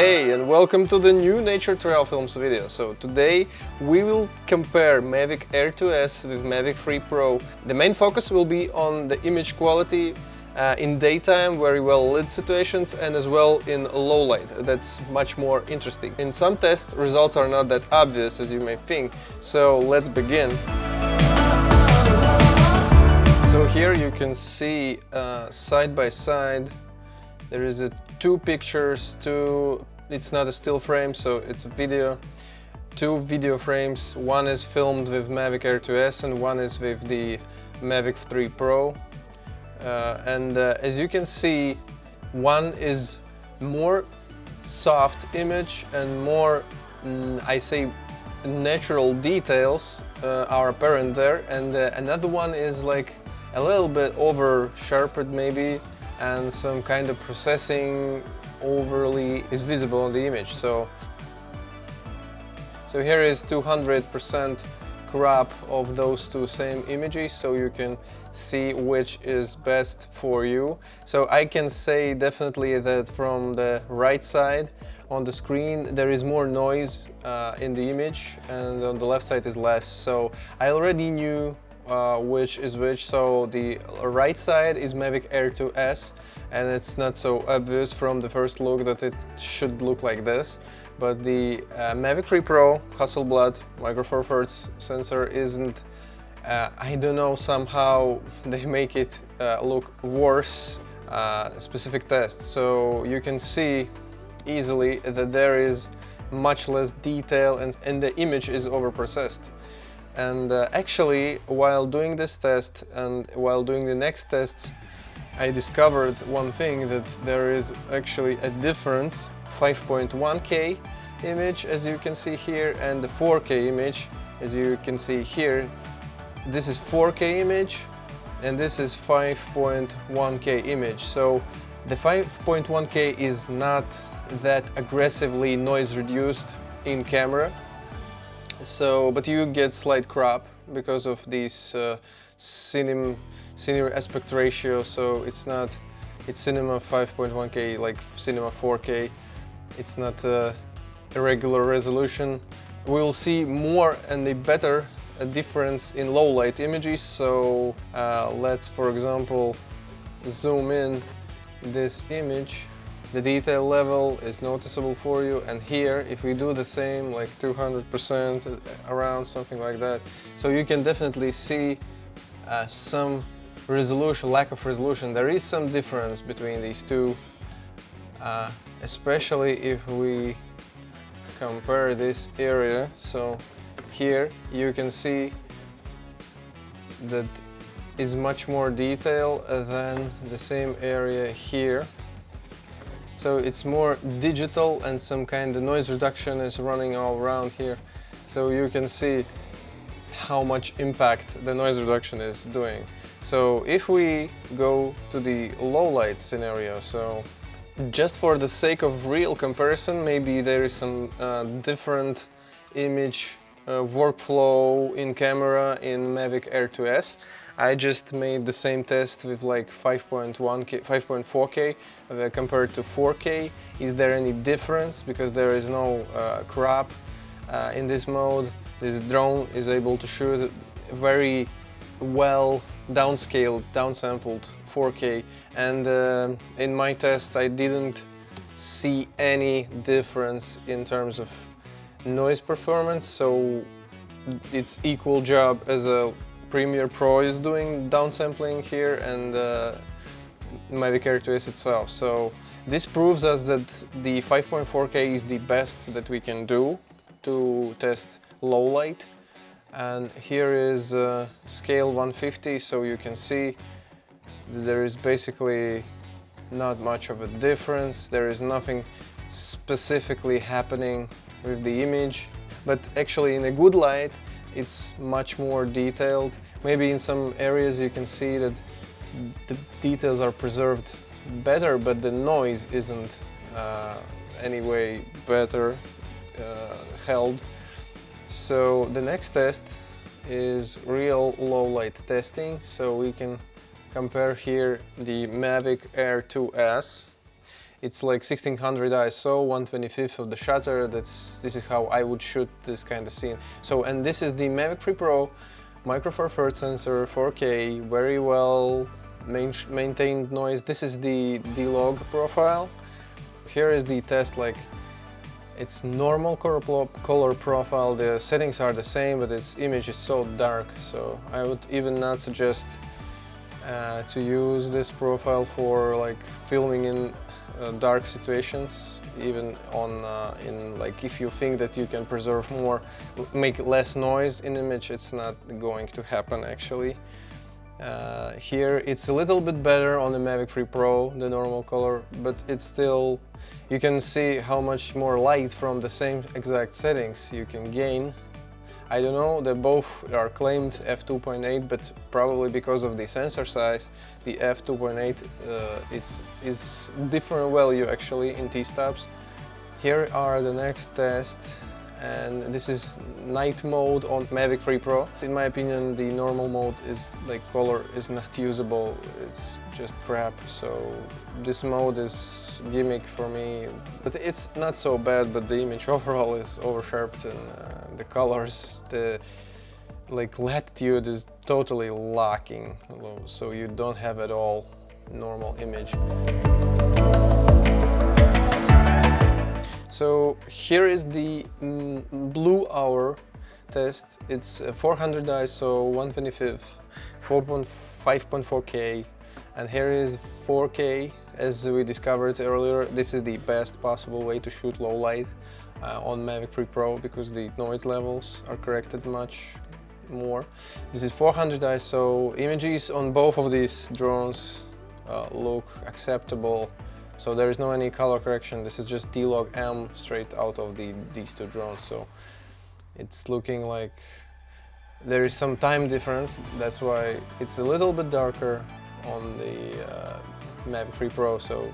Hey, and welcome to the new Nature Trail Films video. So today we will compare Mavic Air 2S with Mavic 3 Pro. The main focus will be on the image quality in daytime, very well lit situations, and as well in low light. That's much more interesting. In some tests, results are not that obvious as you may think, so let's begin. So here you can see side by side there is two pictures, it's not a still frame, so it's a video. Two video frames, one is filmed with Mavic Air 2S and one is with the Mavic 3 Pro. As you can see, one is more soft image and more, I say, natural details are apparent there, and another one is like a little bit over sharpened maybe, and some kind of processing overly is visible on the image. So here is 200% crop of those two same images, so you can see which is best for you. So I can say definitely that from the right side on the screen there is more noise in the image, and on the left side is less. So I already knew which is which. So the right side is Mavic Air 2S, and it's not so obvious from the first look that it should look like this. But the Mavic 3 Pro Hasselblad Micro Four Thirds sensor isn't, I don't know, somehow they make it look worse, specific tests. So you can see easily that there is much less detail and the image is overprocessed. And actually, while doing this test and while doing the next tests, I discovered one thing, that there is actually a difference. 5.1K image, as you can see here, and the 4K image, as you can see here. This is 4K image and this is 5.1K image. So the 5.1K is not that aggressively noise reduced in camera. So, but you get slight crop because of this cinema aspect ratio. So it's cinema 5.1K like cinema 4K. It's not a regular resolution. We will see more and a better difference in low light images. So let's, for example, zoom in this image. The detail level is noticeable for you, and here if we do the same, like 200% around, something like that, so you can definitely see some resolution, lack of resolution. There is some difference between these two, especially if we compare this area. So here you can see that is much more detail than the same area here. So it's more digital, and some kind of noise reduction is running all around here. So you can see how much impact the noise reduction is doing. So if we go to the low light scenario, so just for the sake of real comparison, maybe there is some different image workflow in camera in Mavic Air 2S. I just made the same test with like 5.4K compared to 4K. Is there any difference? Because there is no crop in this mode. This drone is able to shoot very well downscaled, downsampled 4K. And in my test I didn't see any difference in terms of noise performance. So it's equal job as a Premiere Pro is doing downsampling here, and Mavic Air 2S itself. So this proves us that the 5.4K is the best that we can do to test low light. And here is scale 150, so you can see there is basically not much of a difference. There is nothing specifically happening with the image, but actually in a good light it's much more detailed. Maybe in some areas you can see that the details are preserved better, but the noise isn't anyway better held. So the next test is real low light testing. So we can compare here the Mavic Air 2S It's like 1600 ISO, 1/25 of the shutter. This is how I would shoot this kind of scene. So, and this is the Mavic 3 Pro Micro Four Thirds sensor, 4K, very well maintained noise. This is the log profile. Here is the test, like it's normal color profile. The settings are the same, but its image is so dark. So I would even not suggest to use this profile for like filming in dark situations, even on in like if you think that you can preserve more, make less noise in image, it's not going to happen actually. Here it's a little bit better on the Mavic 3 Pro, the normal color, but it's still, you can see how much more light from the same exact settings you can gain. I don't know, they both are claimed f2.8, but probably because of the sensor size, the f2.8 is different value actually in t-stops. Here are the next tests, and this is night mode on Mavic 3 Pro. In my opinion, the normal mode is like color is not usable, it's just crap. So this mode is gimmick for me, but it's not so bad, but the image overall is oversharped, and the colors, the like latitude is totally lacking, so you don't have at all normal image. So here is the Blue Hour test. It's 400 ISO, 1/25, 5.4K, and here is 4K. As we discovered earlier, this is the best possible way to shoot low light on Mavic 3 Pro because the noise levels are corrected much more. This is 400 ISO. Images on both of these drones look acceptable. So there is no any color correction. This is just D-Log M straight out of these two drones. So it's looking like there is some time difference. That's why it's a little bit darker on the Mavic 3 Pro. So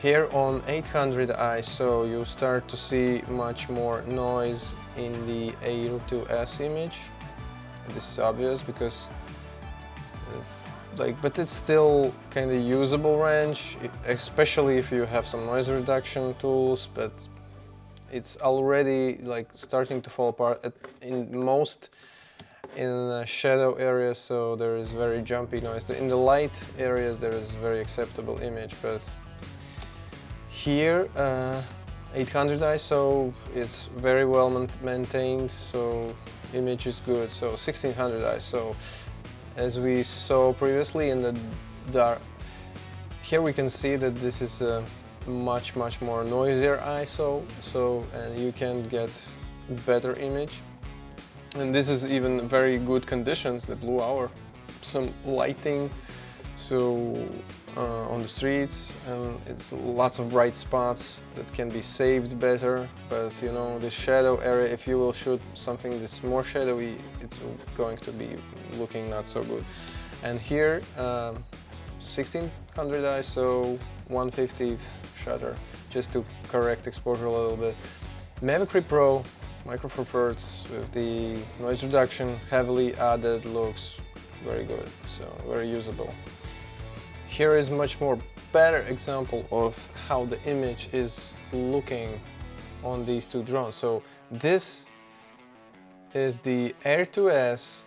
here on 800 ISO, you start to see much more noise in the Air2S image. This is obvious because but it's still kind of usable range, especially if you have some noise reduction tools, but it's already like starting to fall apart in shadow areas, so there is very jumpy noise. In the light areas there is very acceptable image, but here 800 ISO, it's very well maintained, so image is good. So 1600 ISO, as we saw previously in the dark, here we can see that this is a much more noisier ISO, so and you can get better image. And this is even very good conditions, the Blue Hour, some lighting, so on the streets, and it's lots of bright spots that can be saved better. But you know, the shadow area, if you will shoot something that's more shadowy, it's going to be looking not so good. And here 1600 ISO, 1/50 shutter, just to correct exposure a little bit. Mavic 3 Pro Micro Four Thirds with the noise reduction heavily added looks very good, so very usable. Here is much more better example of how the image is looking on these two drones. So this is the Air2S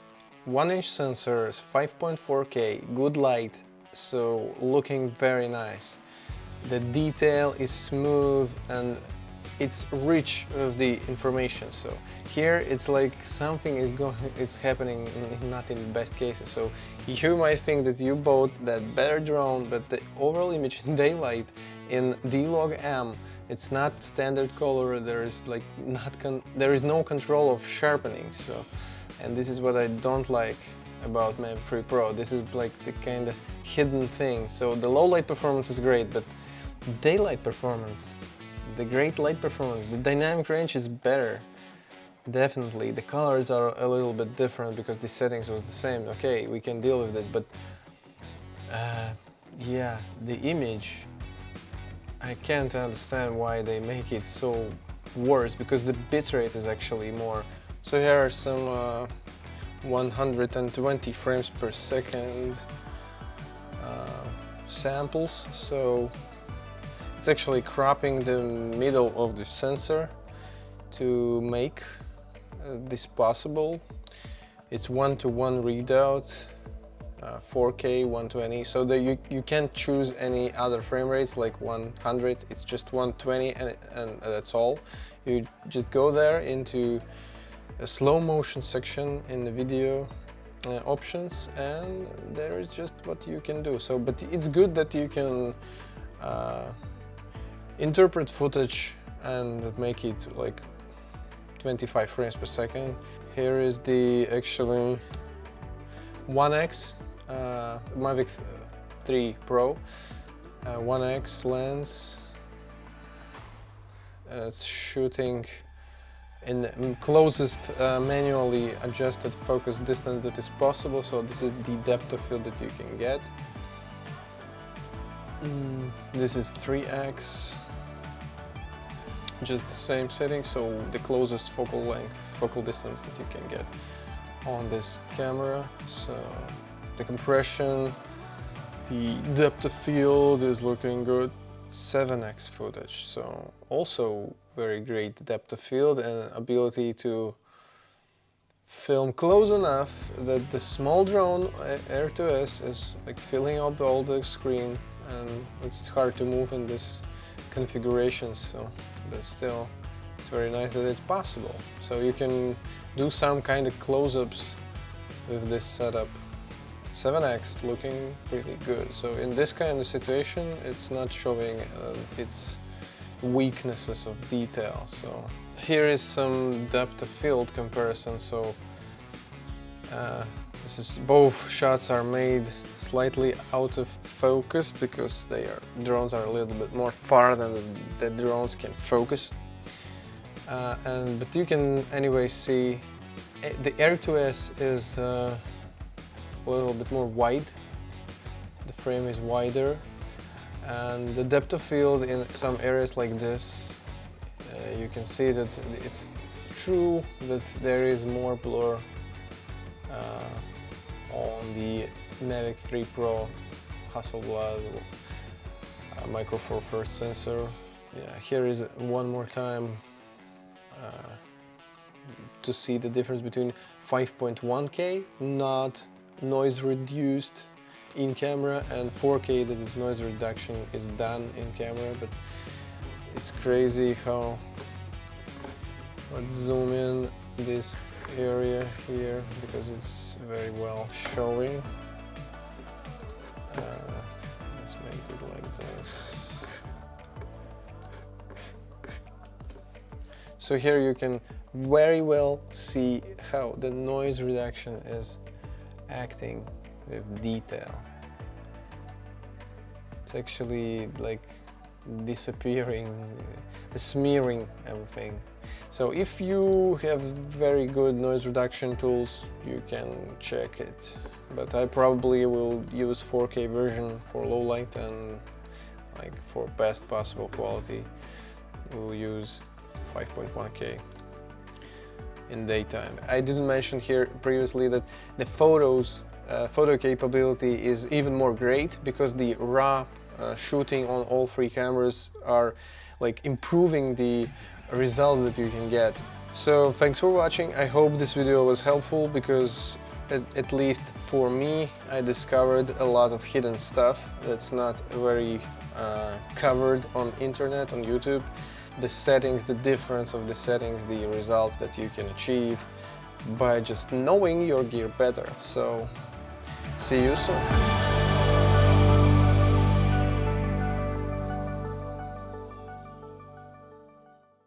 1-inch sensors, 5.4K, good light, so looking very nice. The detail is smooth and it's rich of the information. So here it's like something it's happening not in the best cases. So you might think that you bought that better drone, but the overall image in daylight in D-Log M, it's not standard color. There is like there is no control of sharpening. So, and this is what I don't like about Mavic 3 Pro. This is like the kind of hidden thing. So the low light performance is great, but daylight performance, the great light performance, the dynamic range is better. Definitely. The colors are a little bit different because the settings was the same. Okay, we can deal with this, but yeah, the image, I can't understand why they make it so worse, because the bitrate is actually more. So here are some 120 frames per second samples. So It's actually cropping the middle of the sensor to make this possible. It's 1:1 readout, 4K 120, so that you can't choose any other frame rates like 100. It's just 120 and that's all. You just go there into a slow motion section in the video options, and there is just what you can do. So, but it's good that you can interpret footage and make it like 25 frames per second. Here is the actually 1x Mavic 3 Pro 1x lens. It's shooting in the closest manually adjusted focus distance that is possible, so this is the depth of field that you can get. This is 3x, just the same setting, so the closest focal length, focal distance that you can get on this camera. So the compression, the depth of field is looking good. 7x footage, so also very great depth of field and ability to film close enough that the small drone Air 2S is like filling up all the screen, and it's hard to move in this configuration, so but still it's very nice that it's possible. So you can do some kind of close-ups with this setup. 7x looking pretty good. So in this kind of situation, it's not showing its weaknesses of detail. So here is some depth of field comparison. So both shots are made slightly out of focus because drones are a little bit more far than the drones can focus. But you can anyway see the Air 2S is a little bit more wide. The frame is wider, and the depth of field in some areas like this, you can see that it's true that there is more blur on the Mavic 3 Pro Hasselblad Micro Four First sensor. Yeah, here is one more time to see the difference between 5.1K, not noise reduced in camera, and 4K, this is noise reduction is done in camera. But it's crazy how, let's zoom in this area here because it's very well showing. Let's make it like this. So here you can very well see how the noise reduction is acting with detail. It's actually like disappearing, smearing everything. So if you have very good noise reduction tools, you can check it. But I probably will use 4K version for low light, and like for best possible quality, we'll use 5.1K. in daytime. I didn't mention here previously that the photo capability is even more great because the raw shooting on all three cameras are like improving the results that you can get. So thanks for watching. I hope this video was helpful because at least for me, I discovered a lot of hidden stuff that's not very covered on internet, on YouTube. The settings, the difference of the settings, the results that you can achieve by just knowing your gear better. So, see you soon.